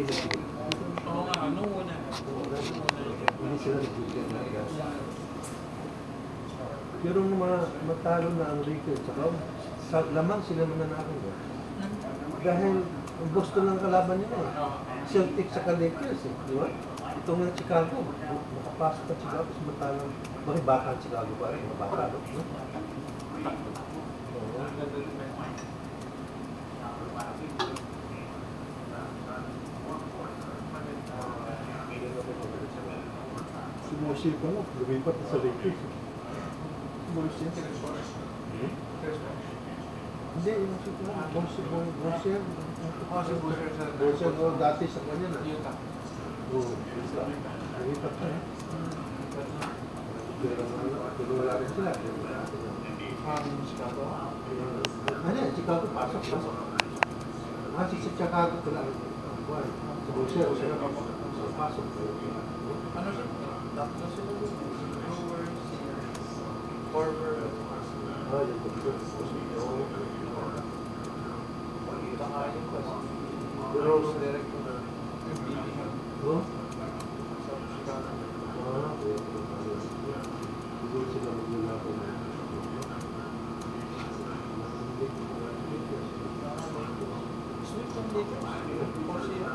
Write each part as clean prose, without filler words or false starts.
sige. Oo nga, ano una? Hindi sila nag-weekend na gas. Pero nung matalo na ang Rico, tsaka sa lamang sila mananakot. Dahil ang gusto ng kalaban nila eh. Celtic sa Lakers eh, di ba? Itong ng Chicago, makapasok at Chicago, tapos matalang, bakit baka ang Chicago pa rin, mabaka, no? Sumusil pa mo, lumipat sa Lakers. Sumusil. Hindi, yung Bosser. Bosser dati sa kanya na. Oo, lumipat na eh. Pero wala rin sila. Chicago? Ano yan, Chicago, pasok. Si Chicago pala. Sa Bosser, pasok. Ano siya? Tatlo sila doon. Brewers, Corver, tangaling pa si Rose Director. Oh? Sa Chicago. Siguro sila magmula po na. Sweet ang Lakers. Force yun.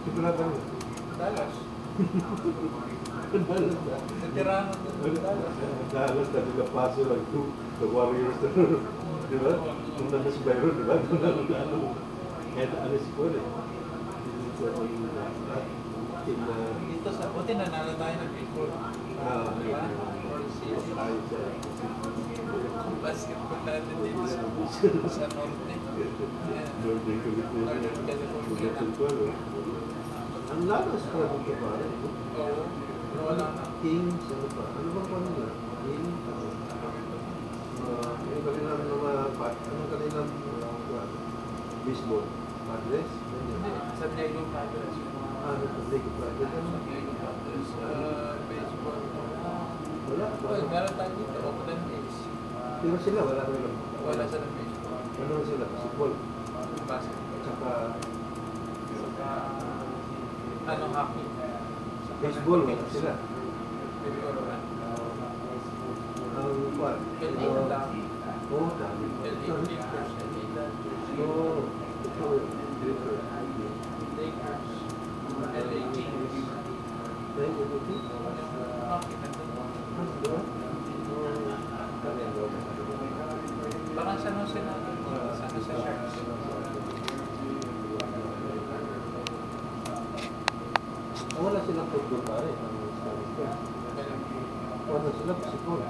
Sigurado nyo? Dallas. Dallas na. Veterano din Dallas. Dallas na nagpaso lang to the Warriors. Di ba? Kung nasa si Byron, di ba? Kahit ano si Paul eh. Dito sa buti nanalo tayo ng baseball. Diba? Basketball natin dito sa Norte. Northern California. Ang lakas pa rin ito pa rin. Oo. Pero wala na. Kings, ano pa? Ano bang pa nila? Kings, yung kanilang mga anong kanilang baseball? Padres? Hindi. San Diego Padres. Ano sa Diego Padres? San Diego Padres. Baseball. Wala. Meron tayo dito. Oakland A's. Pero sila, wala ko lang. Wala sa baseball. Ano sila? Baseball? Basketball. Tsaka Ano, hockey? baseball, wala sila. Baseball. Ang what? LA na lang. Oo, dami. LA Lakers. LA Dodgers. Oo. Ito, Lakers. Lakers. LA Kings. Right, everything? Hockey na doon. Diba? Parang San Jose na doon. San Jose Sharks. Wala silang football pare. Wala sila baseball.